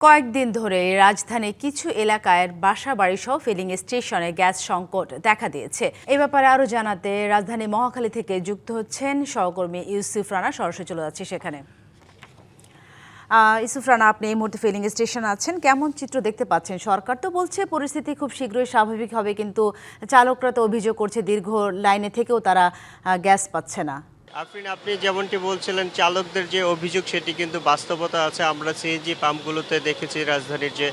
কয়েকদিন ধরে রাজধানীর কিছু এলাকায় বাসাবাড়িসহ ফিলিং স্টেশনে গ্যাস সংকট দেখা দিয়েছে। এ ব্যাপারে আরও জানাতে রাজধানী মহাখালী থেকে যুক্ত হচ্ছেন সহকর্মী ইউসুফ রানা। সরাসরি চলে যাচ্ছি সেখানে। ইউসুফ রানা, আপনি এই মুহূর্তে ফিলিং স্টেশন আছেন, কেমন চিত্র দেখতে পাচ্ছেন? সরকার তো বলছে পরিস্থিতি খুব শীঘ্রই স্বাভাবিক হবে, কিন্তু চালকরা তো অভিযোগ করছে দীর্ঘ লাইনে থেকেও তারা গ্যাস পাচ্ছে না। আপনি যেমনটি বলছিলেন, চালকদের যে অভিযোগ সেটি কিন্তু বাস্তবতা আছে। আমরা সিএনজি পাম্পগুলোতে দেখেছি রাজধানীর যে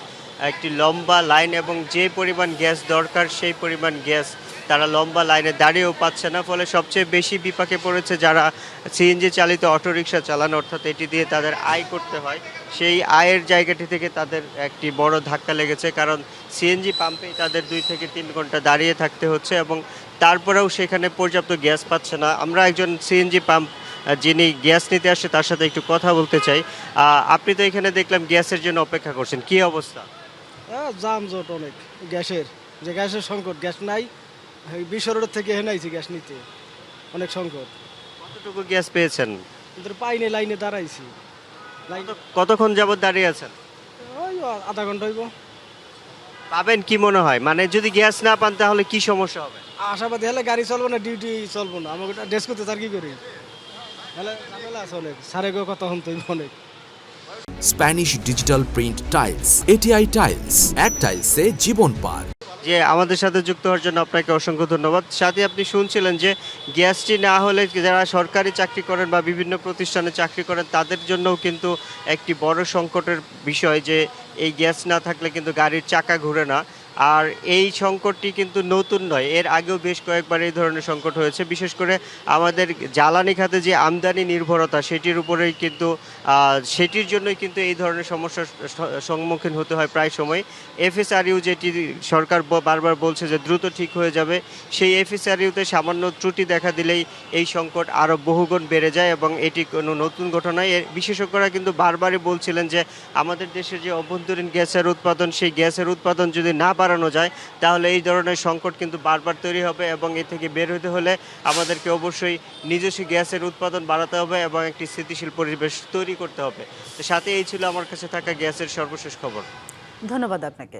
একটি লম্বা লাইন এবং যে পরিমাণ গ্যাস দরকার সেই পরিমাণ গ্যাস তারা লম্বা লাইনে দাঁড়িয়েও পাচ্ছে না। ফলে সবচেয়ে বেশি বিপাকে পড়েছে যারা সিএনজি চালিত অটোরিকশা চালান, অর্থাৎ এটি দিয়ে তাদের আয় করতে হয়। সেই আয়ের জায়গাটি থেকে তাদের একটি বড় ধাক্কা লেগেছে, কারণ সিএনজি পাম্পেই তাদের 2 থেকে 3 ঘন্টা দাঁড়িয়ে থাকতে হচ্ছে এবং তারপরেও সেখানে পর্যাপ্ত গ্যাস পাচ্ছে না। আমরা একজন সিএনজি পাম্প যিনি গ্যাস নিতে আসছে তার সাথে একটু কথা বলতে চাই। আপনি তো এখানে দেখলাম গ্যাসের জন্য অপেক্ষা করছেন, কি অবস্থা? যানজট অনেক, গ্যাসের সংকট, গ্যাস নাই। বিশ্ব রোড থেকে হেনাইছি গ্যাস নিতে, অনেক সংকট। কতটুকু গ্যাস পেয়েছেন? কিন্তু পাইনি, লাইনে দাঁড়াইছি। কতক্ষণ যাবত দাঁড়িয়ে আছেন? ওই আধা ঘন্টা হইব। পাবেন কি মনে হয়? মানে যদি গ্যাস না পান তাহলে কি সমস্যা হবে? আশাবাদী হলে গাড়ি চলবো না, ডিউটি চলবো না। আমাকে ড্রেস করতে তার কি করি, হলে ঝামেলা আছে অনেক। সারে গো কথা হন তৈব অনেক। Spanish digital print tiles, ATI tiles, এক টাইলসে জীবন পার। যে আমাদের সাথে যুক্ত হওয়ার জন্য আপনাকে অসংখ্য ধন্যবাদ। সাথে আপনি শুনছিলেন যে গ্যাসটি না হলে যারা সরকারি চাকরি করেন বা বিভিন্ন প্রতিষ্ঠানে চাকরি করেন তাদের জন্যও কিন্তু একটি বড় সংকটের বিষয়, যে এই গ্যাস না থাকলে কিন্তু গাড়ির চাকা ঘুরে না। আর এই সংকটটি কিন্তু নতুন নয়, এর আগেও বেশ কয়েকবার এই ধরনের সংকট হয়েছে। বিশেষ করে আমাদের জ্বালানি খাতে যে আমদানি নির্ভরতা সেটির উপরেই কিন্তু সেটির জন্যই কিন্তু এই ধরনের সমস্যার সম্মুখীন হতে হয় প্রায় সময়। এফএসআরইউ যেটি সরকার বারবার বলছে যে দ্রুত ঠিক হয়ে যাবে, সেই এফএসআরইউতে সামান্য ত্রুটি দেখা দিলেই এই সংকট আরও বহুগুণ বেড়ে যায় এবং এটি কোনো নতুন ঘটনায়। বিশেষজ্ঞরা কিন্তু বারবারই বলছিলেন যে আমাদের দেশের যে অভ্যন্তরীণ গ্যাসের উৎপাদন, সেই গ্যাসের উৎপাদন যদি না বাড়ানো যায় তাহলে এই ধরনের সংকট কিন্তু বারবার তৈরি হবে এবং এ থেকে বের হতে হলে আমাদেরকে অবশ্যই নিজস্ব গ্যাসের উৎপাদন বাড়াতে হবে এবং একটি স্থিতিশীল পরিবেশ তৈরি করতে হবে। তো সাথে এই ছিল আমার কাছে থাকা গ্যাসের সর্বশেষ খবর। ধন্যবাদ আপনাকে।